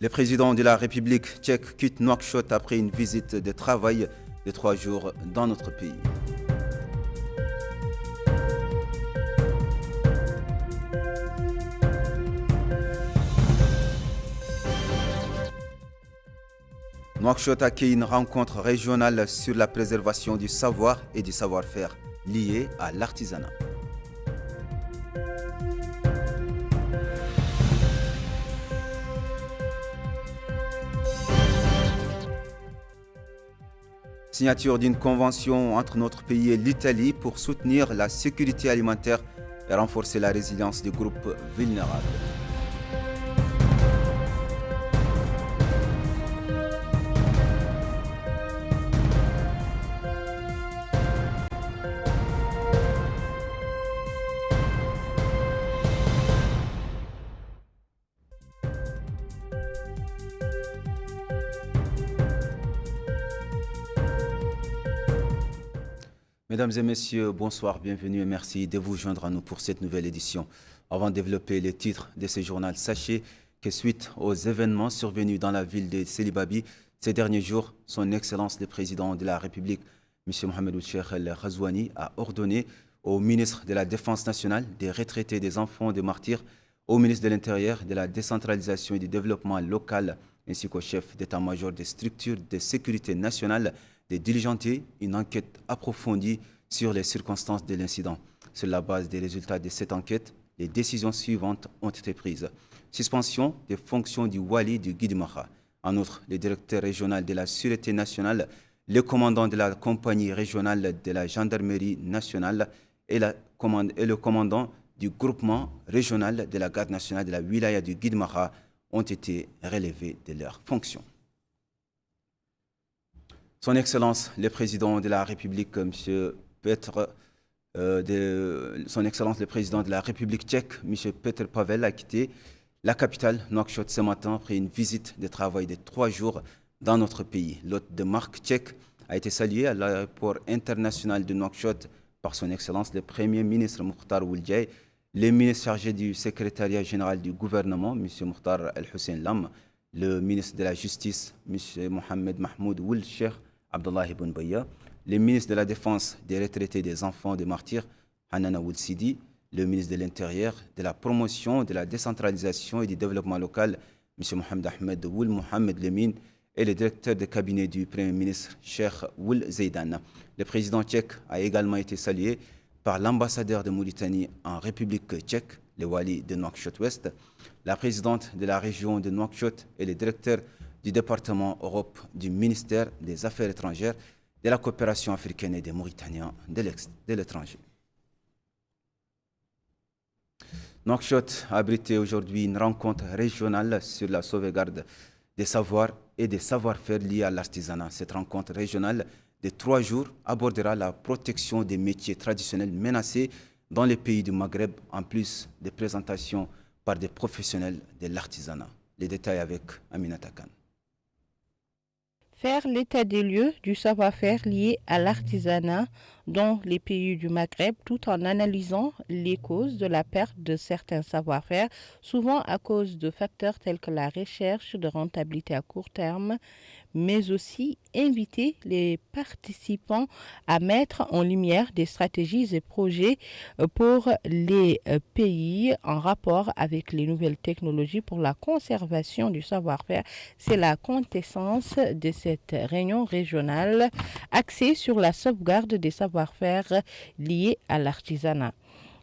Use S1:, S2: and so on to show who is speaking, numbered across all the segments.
S1: Le président de la République tchèque quitte Nouakchott après une visite de travail de 3 jours dans notre pays. Nouakchott accueille une rencontre régionale sur la préservation du savoir et du savoir-faire liés à l'artisanat. Signature d'une convention entre notre pays et l'Italie pour soutenir la sécurité alimentaire et renforcer la résilience des groupes vulnérables. Mesdames et messieurs, bonsoir, bienvenue et merci de vous joindre à nous pour cette nouvelle édition. Avant de développer les titres de ce journal, sachez que suite aux événements survenus dans la ville de Célibabi ces derniers jours, son Excellence le Président de la République, M. Mohamed Ould-Cheikh El Ghazouani, a ordonné au ministre de la Défense nationale, des retraités, des enfants, des martyrs, au ministre de l'Intérieur, de la décentralisation et du développement local, ainsi qu'au chef d'état-major des structures de sécurité nationale, de diligenter une enquête approfondie sur les circonstances de l'incident. Sur la base des résultats de cette enquête, les décisions suivantes ont été prises. Suspension des fonctions du Wali du Guidimaha. En outre, le directeur régional de la Sûreté nationale, le commandant de la compagnie régionale de la gendarmerie nationale et le commandant du groupement régional de la garde nationale de la wilaya du Guidimaha ont été relevés de leurs fonctions. Son Excellence, le Président de la République, Son Excellence, le Président de la République tchèque, M. Petr Pavel, a quitté la capitale Nouakchott ce matin après une visite de travail de 3 jours dans notre pays. L'hôte de marque tchèque a été salué à l'aéroport international de Nouakchott par Son Excellence, le Premier ministre Mukhtar Ould-Cheikh, le ministre chargé du secrétariat général du gouvernement, M. Mukhtar El-Hussein Lam, le ministre de la Justice, M. Mohamed Mahmoud Ould-Cheikh Abdullah Ibn Baya, le ministre de la Défense, des retraités, des enfants, des martyrs, Hanana Ould Sidi, le ministre de l'Intérieur, de la promotion, de la décentralisation et du développement local, M. Mohamed Ahmed Ould Mohamed Lemine, et le directeur de cabinet du Premier ministre, Cheikh Ould Zeidan. Le président tchèque a également été salué par l'ambassadeur de Mauritanie en République tchèque, le Wali de Nouakchott-Ouest, la présidente de la région de Nouakchott et le directeur du département Europe du ministère des Affaires étrangères, de la coopération africaine et des Mauritaniens de l'étranger. Nouakchott a abrité aujourd'hui une rencontre régionale sur la sauvegarde des savoirs et des savoir-faire liés à l'artisanat. Cette rencontre régionale de 3 jours abordera la protection des métiers traditionnels menacés dans les pays du Maghreb, en plus des présentations par des professionnels de l'artisanat. Les détails avec Aminata Khan.
S2: Faire l'état des lieux du savoir-faire lié à l'artisanat dans les pays du Maghreb tout en analysant les causes de la perte de certains savoir-faire, souvent à cause de facteurs tels que la recherche de rentabilité à court terme, mais aussi inviter les participants à mettre en lumière des stratégies et projets pour les pays en rapport avec les nouvelles technologies pour la conservation du savoir-faire. C'est la quintessence de cette réunion régionale axée sur la sauvegarde des savoir-faire liés à l'artisanat.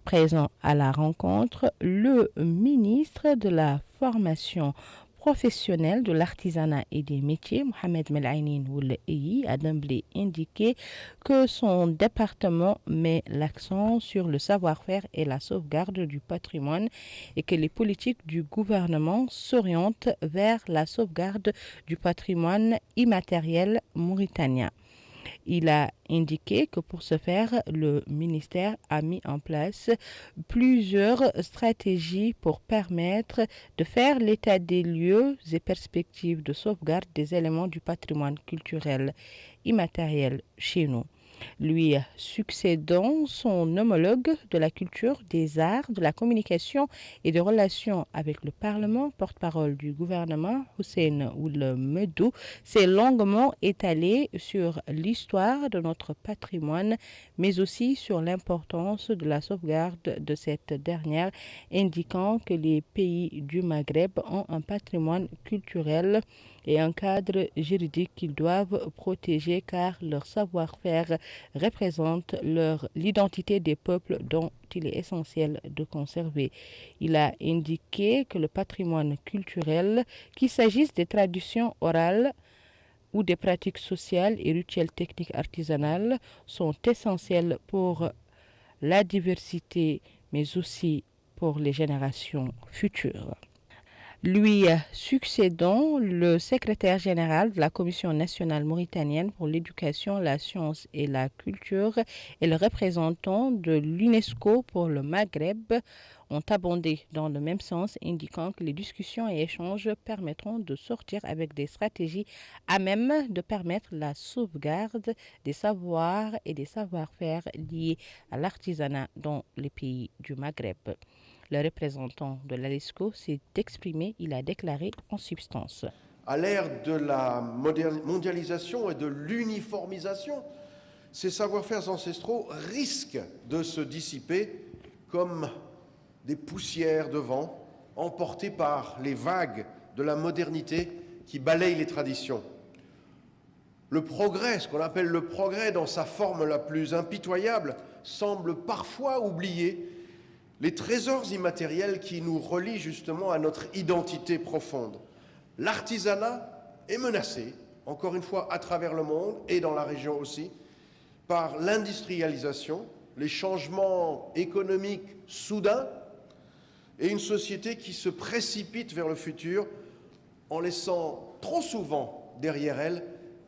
S2: Présent à la rencontre, le ministre de la Formation professionnel de l'artisanat et des métiers, Mohamed Melainin Ould-Cheikh, a d'emblée indiqué que son département met l'accent sur le savoir-faire et la sauvegarde du patrimoine et que les politiques du gouvernement s'orientent vers la sauvegarde du patrimoine immatériel mauritanien. Il a indiqué que pour ce faire, le ministère a mis en place plusieurs stratégies pour permettre de faire l'état des lieux et perspectives de sauvegarde des éléments du patrimoine culturel immatériel chez nous. Lui succédant son homologue de la culture, des arts, de la communication et des relations avec le Parlement, porte-parole du gouvernement, Hussein Ould Mehdou, s'est longuement étalé sur l'histoire de notre patrimoine, mais aussi sur l'importance de la sauvegarde de cette dernière, indiquant que les pays du Maghreb ont un patrimoine culturel et un cadre juridique qu'ils doivent protéger car leur savoir-faire représente l'identité des peuples dont il est essentiel de conserver. Il a indiqué que le patrimoine culturel, qu'il s'agisse des traditions orales ou des pratiques sociales et rituels techniques artisanales, sont essentiels pour la diversité, mais aussi pour les générations futures. Lui succédant le secrétaire général de la Commission nationale mauritanienne pour l'éducation, la science et la culture et le représentant de l'UNESCO pour le Maghreb ont abondé dans le même sens, indiquant que les discussions et échanges permettront de sortir avec des stratégies à même de permettre la sauvegarde des savoirs et des savoir-faire liés à l'artisanat dans les pays du Maghreb. Le représentant de l'UNESCO s'est exprimé, il a déclaré en substance.
S3: À l'ère de la mondialisation et de l'uniformisation, ces savoir-faire ancestraux risquent de se dissiper comme des poussières de vent, emportées par les vagues de la modernité qui balayent les traditions. Le progrès, ce qu'on appelle le progrès dans sa forme la plus impitoyable, semble parfois oublier les trésors immatériels qui nous relient justement à notre identité profonde. L'artisanat est menacé, encore une fois, à travers le monde et dans la région aussi, par l'industrialisation, les changements économiques soudains et une société qui se précipite vers le futur en laissant trop souvent derrière elle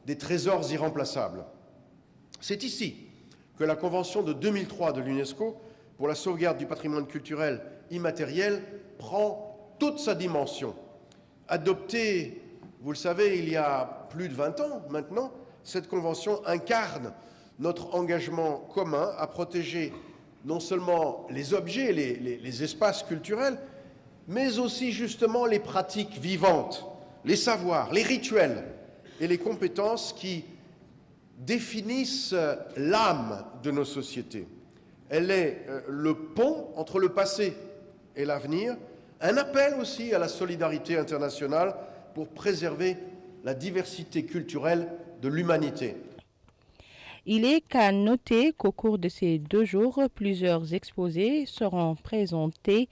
S3: des trésors irremplaçables. C'est ici que la Convention de 2003 de l'UNESCO pour la sauvegarde du patrimoine culturel immatériel prend toute sa dimension. Adoptée, vous le savez, il y a plus de 20 ans maintenant, cette convention incarne notre engagement commun à protéger non seulement les objets, les espaces culturels, mais aussi justement les pratiques vivantes, les savoirs, les rituels et les compétences qui définissent l'âme de nos sociétés. Elle est le pont entre le passé et l'avenir, un appel aussi à la solidarité internationale pour préserver la diversité culturelle de l'humanité.
S2: Il est qu'à noter qu'au cours de ces 2 jours, plusieurs exposés seront présentés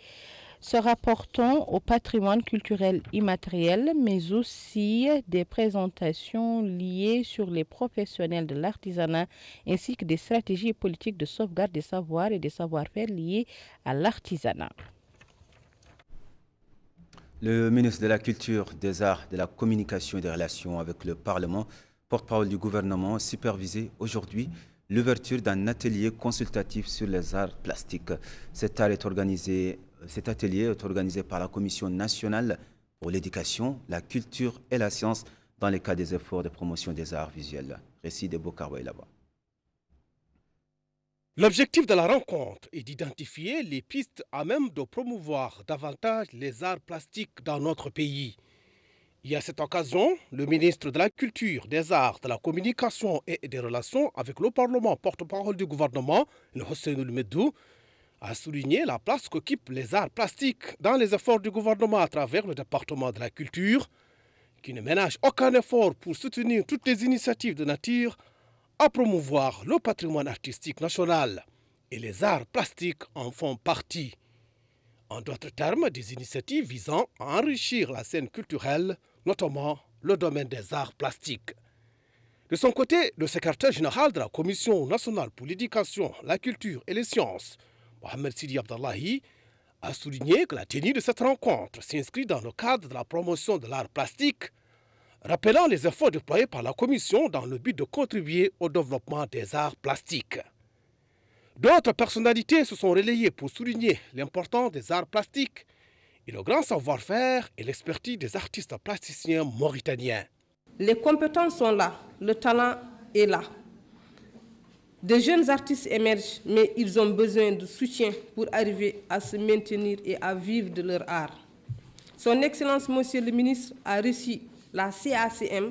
S2: se rapportant au patrimoine culturel immatériel, mais aussi des présentations liées sur les professionnels de l'artisanat, ainsi que des stratégies et politiques de sauvegarde des savoirs et des savoir-faire liés à l'artisanat.
S1: Le ministre de la Culture, des Arts, de la Communication et des Relations avec le Parlement, porte-parole du gouvernement, a supervisé aujourd'hui l'ouverture d'un atelier consultatif sur les arts plastiques. Cet atelier est organisé par la Commission nationale pour l'éducation, la culture et la science dans le cadre des efforts de promotion des arts visuels. Récit de Bokarwa là-bas.
S4: L'objectif de la rencontre est d'identifier les pistes à même de promouvoir davantage les arts plastiques dans notre pays. Et à cette occasion, le ministre de la Culture, des Arts, de la Communication et des Relations avec le Parlement, porte-parole du gouvernement, Hussein Ould Mehdou, a souligné la place qu'occupent les arts plastiques dans les efforts du gouvernement à travers le département de la culture, qui ne ménage aucun effort pour soutenir toutes les initiatives de nature à promouvoir le patrimoine artistique national. Et les arts plastiques en font partie. En d'autres termes, des initiatives visant à enrichir la scène culturelle, notamment le domaine des arts plastiques. De son côté, le secrétaire général de la Commission nationale pour l'éducation, la culture et les sciences, Mohamed Sidi Abdallahi, a souligné que la tenue de cette rencontre s'inscrit dans le cadre de la promotion de l'art plastique, rappelant les efforts déployés par la Commission dans le but de contribuer au développement des arts plastiques. D'autres personnalités se sont relayées pour souligner l'importance des arts plastiques et le grand savoir-faire et l'expertise des artistes plasticiens mauritaniens.
S5: Les compétences sont là, le talent est là. De jeunes artistes émergent, mais ils ont besoin de soutien pour arriver à se maintenir et à vivre de leur art. Son Excellence, Monsieur le ministre, a reçu la CACM,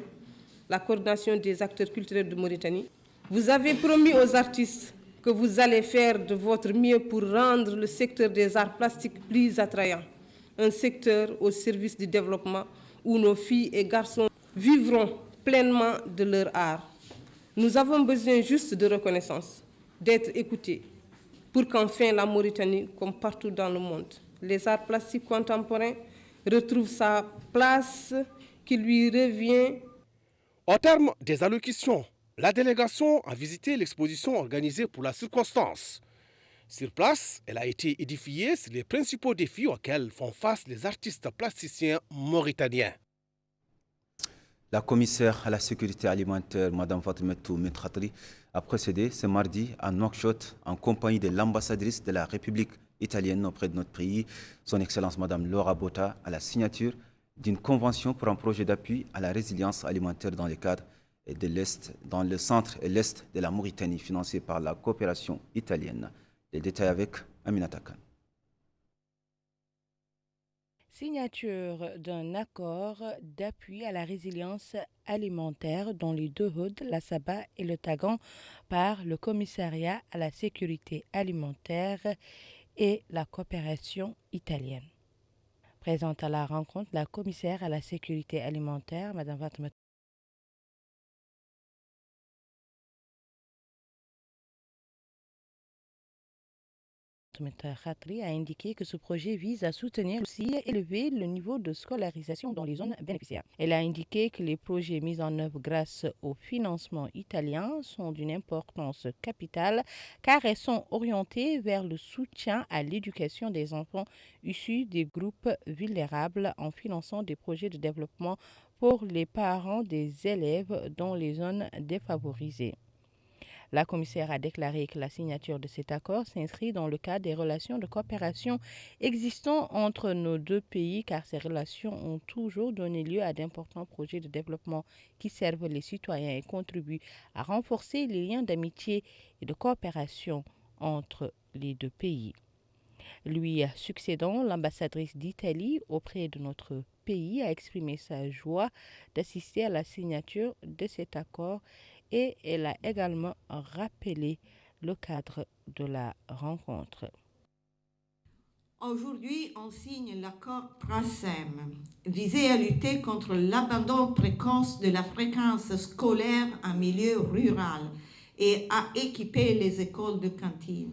S5: la Coordination des acteurs culturels de Mauritanie. Vous avez promis aux artistes que vous allez faire de votre mieux pour rendre le secteur des arts plastiques plus attrayant, un secteur au service du développement où nos filles et garçons vivront pleinement de leur art. Nous avons besoin juste de reconnaissance, d'être écoutés, pour qu'enfin la Mauritanie, comme partout dans le monde, les arts plastiques contemporains retrouvent sa place qui lui revient.
S4: Au terme des allocutions, la délégation a visité l'exposition organisée pour la circonstance. Sur place, elle a été édifiée sur les principaux défis auxquels font face les artistes plasticiens mauritaniens.
S1: La commissaire à la sécurité alimentaire, Mme Fatoumata Khatri, a procédé ce mardi à Nouakchott en compagnie de l'ambassadrice de la République italienne auprès de notre pays, son Excellence Mme Laura Botta, à la signature d'une convention pour un projet d'appui à la résilience alimentaire dans le cadre de l'Est, dans le centre et l'Est de la Mauritanie, financé par la coopération italienne. Les détails avec Aminata Khan.
S2: Signature d'un accord d'appui à la résilience alimentaire dans les deux Hauts, la Saba et le Tagan, par le commissariat à la sécurité alimentaire et la coopération italienne. Présente à la rencontre, la commissaire à la sécurité alimentaire, Mme Fatoumata Khatri a indiqué que ce projet vise à soutenir aussi et élever le niveau de scolarisation dans les zones bénéficiaires. Elle a indiqué que les projets mis en œuvre grâce au financement italien sont d'une importance capitale car elles sont orientées vers le soutien à l'éducation des enfants issus des groupes vulnérables en finançant des projets de développement pour les parents des élèves dans les zones défavorisées. La commissaire a déclaré que la signature de cet accord s'inscrit dans le cadre des relations de coopération existant entre nos deux pays car ces relations ont toujours donné lieu à d'importants projets de développement qui servent les citoyens et contribuent à renforcer les liens d'amitié et de coopération entre les deux pays. Lui succédant, l'ambassadrice d'Italie auprès de notre pays a exprimé sa joie d'assister à la signature de cet accord et elle a également rappelé le cadre de la rencontre.
S6: Aujourd'hui, on signe l'accord PRASEM, visé à lutter contre l'abandon précoce de la fréquence scolaire en milieu rural et à équiper les écoles de cantine.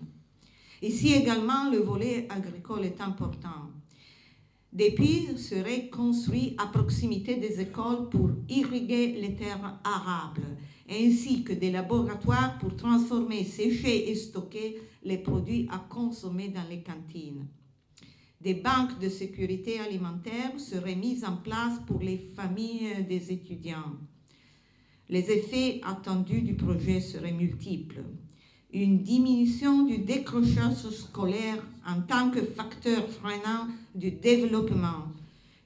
S6: Ici également, le volet agricole est important. Des puits seraient construits à proximité des écoles pour irriguer les terres arables, ainsi que des laboratoires pour transformer, sécher et stocker les produits à consommer dans les cantines. Des banques de sécurité alimentaire seraient mises en place pour les familles des étudiants. Les effets attendus du projet seraient multiples. Une diminution du décrochage scolaire en tant que facteur freinant du développement,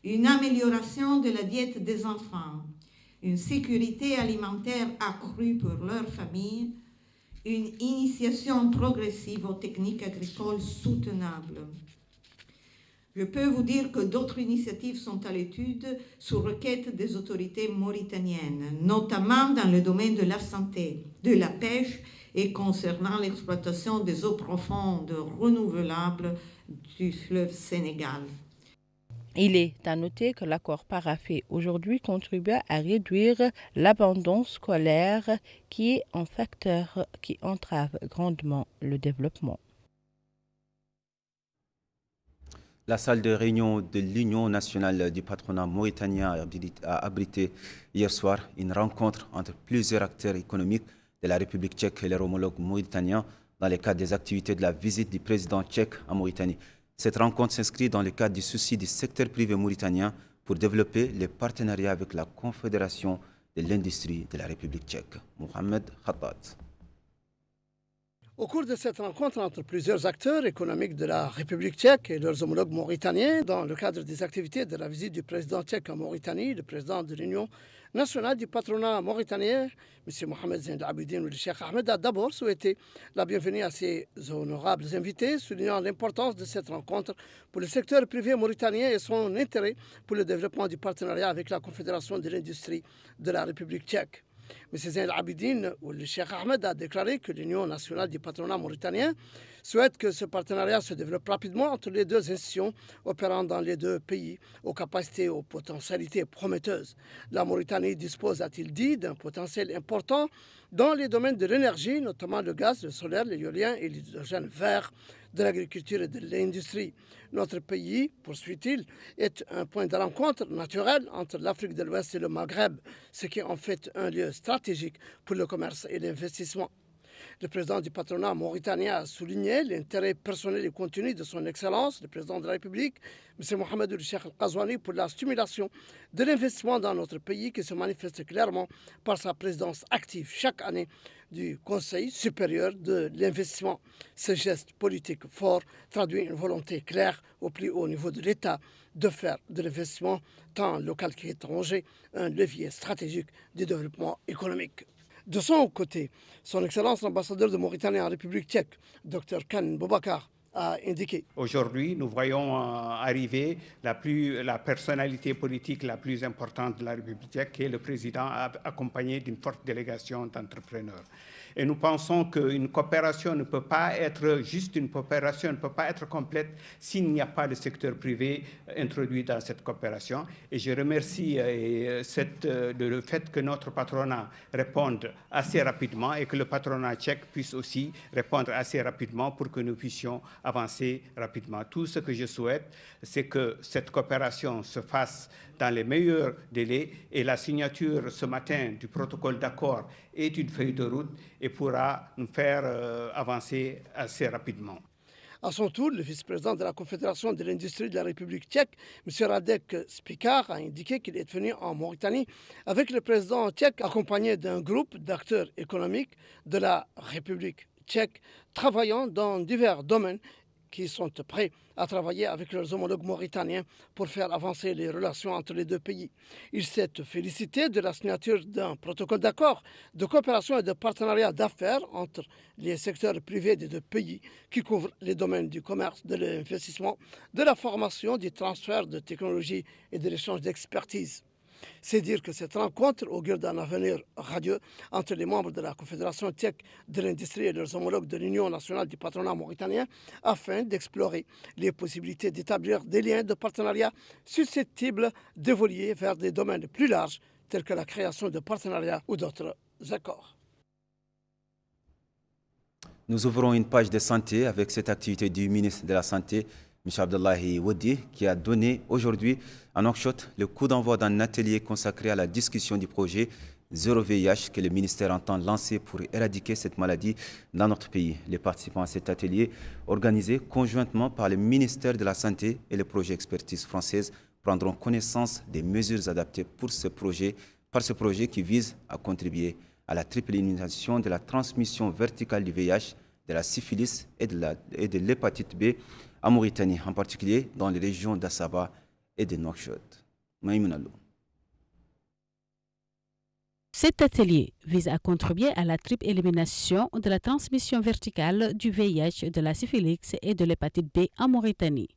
S6: une amélioration de la diète des enfants, une sécurité alimentaire accrue pour leurs familles, une initiation progressive aux techniques agricoles soutenables. Je peux vous dire que d'autres initiatives sont à l'étude sous requête des autorités mauritaniennes, notamment dans le domaine de la santé, de la pêche et concernant l'exploitation des eaux profondes renouvelables du fleuve Sénégal.
S2: Il est à noter que l'accord paraphé aujourd'hui contribue à réduire l'abandon scolaire qui est un facteur qui entrave grandement le développement.
S1: La salle de réunion de l'Union nationale du patronat mauritanien a abrité hier soir une rencontre entre plusieurs acteurs économiques de la République tchèque et leurs homologues mauritaniens dans le cadre des activités de la visite du président tchèque en Mauritanie. Cette rencontre s'inscrit dans le cadre du souci du secteur privé mauritanien pour développer les partenariats avec la Confédération de l'industrie de la République tchèque. Mohamed Khattat.
S7: Au cours de cette rencontre entre plusieurs acteurs économiques de la République tchèque et leurs homologues mauritaniens, dans le cadre des activités de la visite du président tchèque en Mauritanie, le président de l'Union nationale du patronat mauritanien, M. Mohamed Zine El Abidine ou le Cheikh Ahmed, a d'abord souhaité la bienvenue à ces honorables invités, soulignant l'importance de cette rencontre pour le secteur privé mauritanien et son intérêt pour le développement du partenariat avec la Confédération de l'industrie de la République tchèque. M. Zine El Abidine ou le Cheikh Ahmed a déclaré que l'Union nationale du patronat mauritanien souhaite que ce partenariat se développe rapidement entre les deux institutions opérant dans les deux pays aux capacités et aux potentialités prometteuses. La Mauritanie dispose, a-t-il dit, d'un potentiel important dans les domaines de l'énergie, notamment le gaz, le solaire, l'éolien et l'hydrogène vert, de l'agriculture et de l'industrie. Notre pays, poursuit-il, est un point de rencontre naturel entre l'Afrique de l'Ouest et le Maghreb, ce qui en fait un lieu stratégique pour le commerce et l'investissement. Le président du patronat mauritanien a souligné l'intérêt personnel et continu de son Excellence, le président de la République, M. Mohamed El Cheikh Al-Qazouani, pour la stimulation de l'investissement dans notre pays qui se manifeste clairement par sa présidence active chaque année du Conseil supérieur de l'investissement. Ce geste politique fort traduit une volonté claire au plus haut niveau de l'État de faire de l'investissement, tant local qu'étranger, un levier stratégique du développement économique. De son côté, son Excellence l'ambassadeur de Mauritanie en République tchèque, Dr Kan Boubacar, a indiqué.
S8: Aujourd'hui, nous voyons arriver la personnalité politique la plus importante de la République tchèque, qui est le président, accompagné d'une forte délégation d'entrepreneurs. Et nous pensons qu'une coopération ne peut pas être juste une coopération, ne peut pas être complète s'il n'y a pas de secteur privé introduit dans cette coopération. Et je remercie le fait que notre patronat réponde assez rapidement et que le patronat tchèque puisse aussi répondre assez rapidement pour que nous puissions avancer rapidement. Tout ce que je souhaite, c'est que cette coopération se fasse dans les meilleurs délais et la signature ce matin du protocole d'accord est une feuille de route et pourra nous faire avancer assez rapidement.
S7: À son tour, le vice-président de la Confédération de l'industrie de la République tchèque, M. Radek Spikar, a indiqué qu'il est venu en Mauritanie avec le président tchèque accompagné d'un groupe d'acteurs économiques de la République tchèque travaillant dans divers domaines qui sont prêts à travailler avec leurs homologues mauritaniens pour faire avancer les relations entre les deux pays. Il s'est félicité de la signature d'un protocole d'accord de coopération et de partenariat d'affaires entre les secteurs privés des deux pays qui couvrent les domaines du commerce, de l'investissement, de la formation, du transfert de technologies et de l'échange d'expertise. C'est dire que cette rencontre augure d'un avenir radieux entre les membres de la Confédération tchèque de l'industrie et leurs homologues de l'Union nationale du patronat mauritanien afin d'explorer les possibilités d'établir des liens de partenariat susceptibles d'évoluer vers des domaines plus larges tels que la création de partenariats ou d'autres accords.
S1: Nous ouvrons une page de santé avec cette activité du ministre de la Santé, M. Abdullahi Wadi, qui a donné aujourd'hui à Nouakchott le coup d'envoi d'un atelier consacré à la discussion du projet Zéro VIH que le ministère entend lancer pour éradiquer cette maladie dans notre pays. Les participants à cet atelier, organisé conjointement par le ministère de la Santé et le projet Expertise française, prendront connaissance des mesures adaptées par ce projet qui vise à contribuer à la triple élimination de la transmission verticale du VIH, de la syphilis et de l'hépatite B en Mauritanie, en particulier dans les régions d'Assaba et de Nouakchott. Maïmounalou.
S9: Cet atelier vise à contribuer à la triple élimination de la transmission verticale du VIH, de la syphilis et de l'hépatite B en Mauritanie.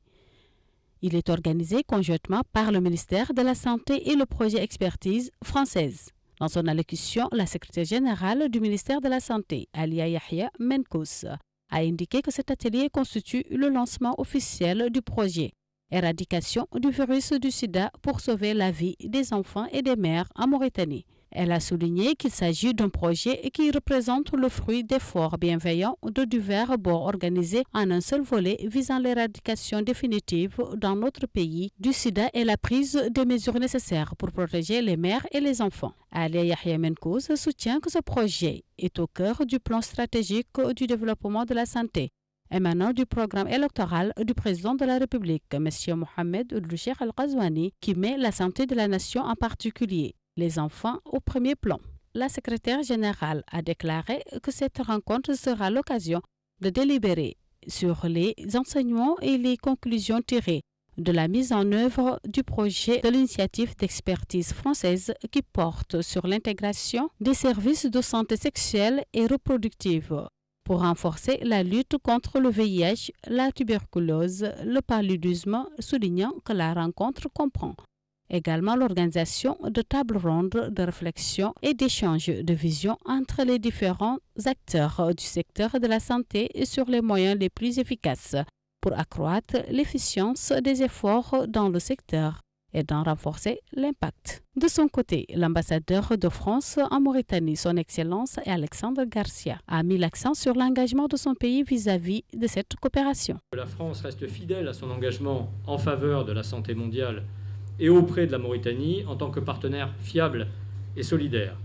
S9: Il est organisé conjointement par le ministère de la Santé et le projet Expertise française. Dans son allocution, la secrétaire générale du ministère de la Santé, Alia Yahya Menkous, a indiqué que cet atelier constitue le lancement officiel du projet Éradication du virus du sida pour sauver la vie des enfants et des mères en Mauritanie. Elle a souligné qu'il s'agit d'un projet qui représente le fruit d'efforts bienveillants de divers bords organisés en un seul volet visant l'éradication définitive dans notre pays du sida et la prise des mesures nécessaires pour protéger les mères et les enfants. Ali Yahya Menkous soutient que ce projet est au cœur du plan stratégique du développement de la santé émanant du programme électoral du président de la République, M. Mohamed El Cheikh Al-Qazouani, qui met la santé de la nation en particulier les enfants au premier plan. La secrétaire générale a déclaré que cette rencontre sera l'occasion de délibérer sur les enseignements et les conclusions tirées de la mise en œuvre du projet de l'initiative d'expertise française qui porte sur l'intégration des services de santé sexuelle et reproductive pour renforcer la lutte contre le VIH, la tuberculose, le paludisme, soulignant que la rencontre comprend également l'organisation de tables rondes de réflexion et d'échange de vision entre les différents acteurs du secteur de la santé sur les moyens les plus efficaces pour accroître l'efficience des efforts dans le secteur et d'en renforcer l'impact. De son côté, l'ambassadeur de France en Mauritanie, son Excellence Alexandre Garcia, a mis l'accent sur l'engagement de son pays vis-à-vis de cette coopération.
S10: La France reste fidèle à son engagement en faveur de la santé mondiale et auprès de la Mauritanie en tant que partenaire fiable et solidaire.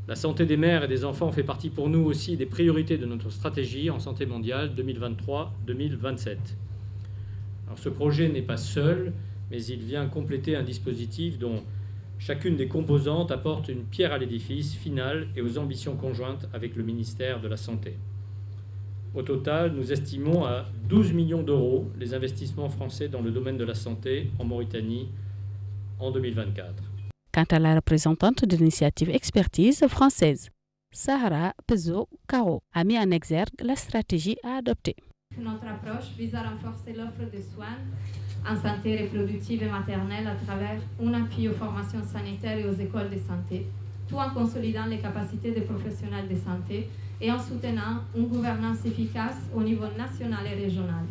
S10: La santé des mères et des enfants fait partie pour nous aussi des priorités de notre stratégie en santé mondiale 2023-2027. Alors, ce projet n'est pas seul, mais il vient compléter un dispositif dont chacune des composantes apporte une pierre à l'édifice final et aux ambitions conjointes avec le ministère de la Santé. Au total, nous estimons à 12 millions d'euros les investissements français dans le domaine de la santé en Mauritanie en 2024.
S9: Quant à la représentante de l'initiative expertise française, Sahara Pezo-Caro, a mis en exergue la stratégie à adopter.
S11: Notre approche vise à renforcer l'offre de soins en santé reproductive et maternelle à travers un appui aux formations sanitaires et aux écoles de santé, tout en consolidant les capacités des professionnels de santé et en soutenant une gouvernance efficace au niveau national et régional.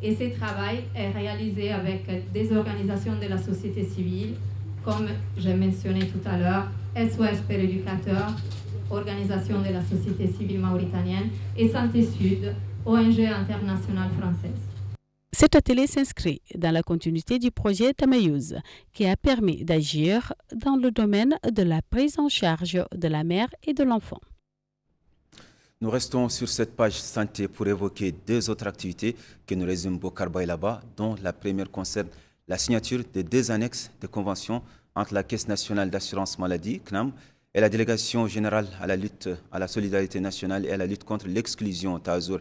S11: Et ce travail est réalisé avec des organisations de la société civile, comme j'ai mentionné tout à l'heure, SOS Péréducateurs, Organisation de la société civile mauritanienne, et Santé Sud, ONG internationale française.
S9: Cet atelier s'inscrit dans la continuité du projet Tamayouz, qui a permis d'agir dans le domaine de la prise en charge de la mère et de l'enfant.
S1: Nous restons sur cette page santé pour évoquer deux autres activités que nous résume Bokar Baylaba, dont la première concerne la signature de deux annexes de convention entre la Caisse nationale d'assurance maladie, CNAM, et la Délégation générale à la lutte à la solidarité nationale et à la lutte contre l'exclusion Tazour,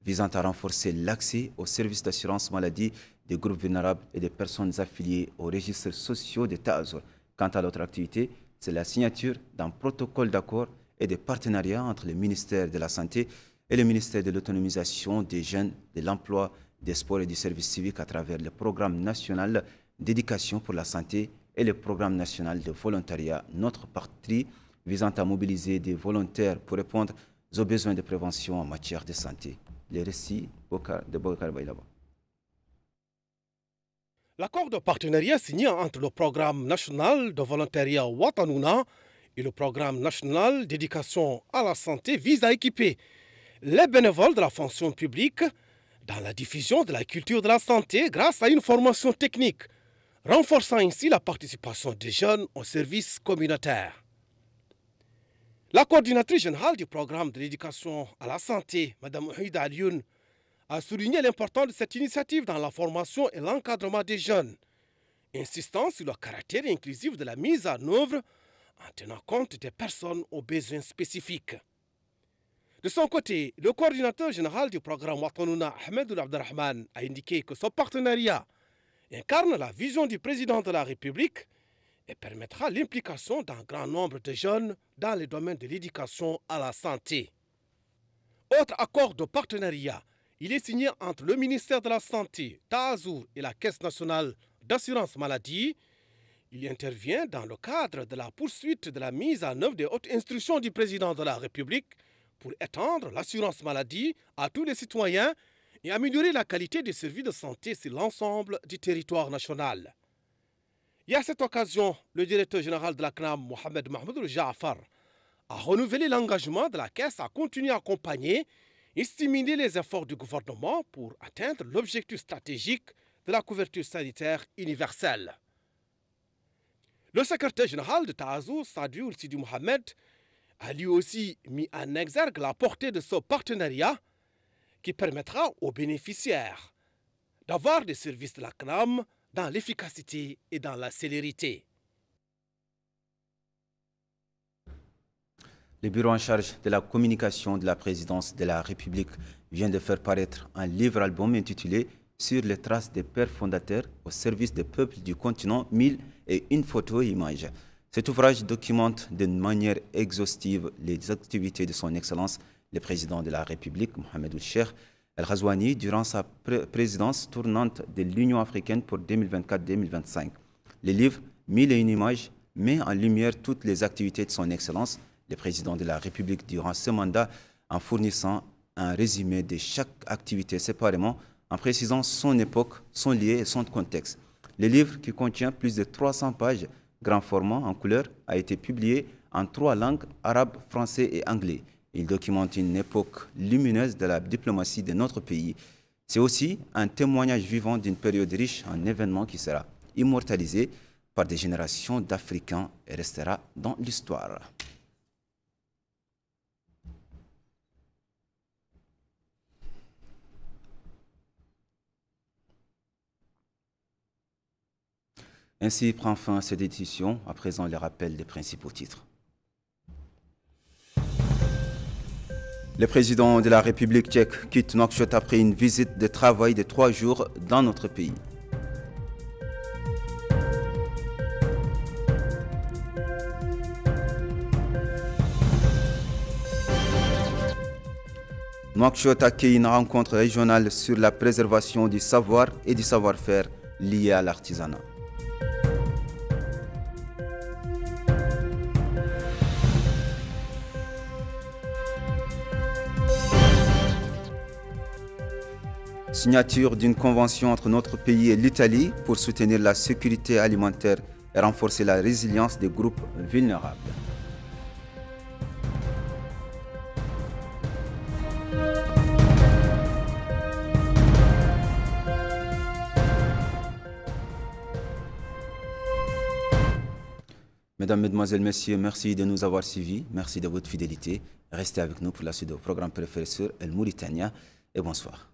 S1: visant à renforcer l'accès aux services d'assurance maladie des groupes vulnérables et des personnes affiliées aux registres sociaux de Tazour. Quant à l'autre activité, c'est la signature d'un protocole d'accord et de partenariat entre le ministère de la Santé et le ministère de l'Autonomisation des jeunes, de l'emploi, des sports et du service civique à travers le programme national d'éducation pour la santé et le programme national de volontariat Notre Patrie, visant à mobiliser des volontaires pour répondre aux besoins de prévention en matière de santé. Les récits de Bokar Baylaba.
S4: L'accord de partenariat signé entre le programme national de volontariat Watanouna et le programme national d'éducation à la santé vise à équiper les bénévoles de la fonction publique dans la diffusion de la culture de la santé grâce à une formation technique, renforçant ainsi la participation des jeunes au service communautaire. La coordinatrice générale du programme de l'éducation à la santé, Mme Ouhida Alioune, a souligné l'importance de cette initiative dans la formation et l'encadrement des jeunes, insistant sur le caractère inclusif de la mise en œuvre en tenant compte des personnes aux besoins spécifiques. De son côté, le coordinateur général du programme Watanouna, Ahmed Abdelrahman, a indiqué que ce partenariat incarne la vision du président de la République et permettra l'implication d'un grand nombre de jeunes dans les domaines de l'éducation à la santé. Autre accord de partenariat, il est signé entre le ministère de la Santé, Tazour et la Caisse nationale d'assurance maladie. Il intervient dans le cadre de la poursuite de la mise en œuvre des hautes instructions du président de la République pour étendre l'assurance maladie à tous les citoyens et améliorer la qualité des services de santé sur l'ensemble du territoire national. Et à cette occasion, le directeur général de la CNAM, Mohamed Mahmoud Jaafar, a renouvelé l'engagement de la Caisse à continuer à accompagner et stimuler les efforts du gouvernement pour atteindre l'objectif stratégique de la couverture sanitaire universelle. Le secrétaire général de Tazour, Sadioul Sidi Mohamed, a lui aussi mis en exergue la portée de ce partenariat qui permettra aux bénéficiaires d'avoir des services de la CNAM dans l'efficacité et dans la célérité.
S1: Le bureau en charge de la communication de la présidence de la République vient de faire paraître un livre-album intitulé « Sur les traces des pères fondateurs au service des peuples du continent, 1001 photos et images ». Cet ouvrage documente d'une manière exhaustive les activités de son Excellence, le président de la République, Mohamed Ould-Cheikh El-Ghazouani, durant sa présidence tournante de l'Union africaine pour 2024-2025. Le livre « 1001 images » met en lumière toutes les activités de son Excellence, le président de la République durant ce mandat, en fournissant un résumé de chaque activité séparément, en précisant son époque, son lieu et son contexte. Le livre, qui contient plus de 300 pages, grand format en couleur, a été publié en 3 langues, arabe, français et anglais. Il documente une époque lumineuse de la diplomatie de notre pays. C'est aussi un témoignage vivant d'une période riche en événements qui sera immortalisé par des générations d'Africains et restera dans l'histoire. Ainsi prend fin cette édition. À présent, le rappel des principaux titres. Le président de la République tchèque quitte Nouakchott après une visite de travail de 3 jours dans notre pays. Nouakchott accueille une rencontre régionale sur la préservation du savoir et du savoir-faire liés à l'artisanat. Signature d'une convention entre notre pays et l'Italie pour soutenir la sécurité alimentaire et renforcer la résilience des groupes vulnérables. Mesdames, Mesdemoiselles, Messieurs, merci de nous avoir suivis. Merci de votre fidélité. Restez avec nous pour la suite de vos programmes préférés sur El Mauritania et bonsoir.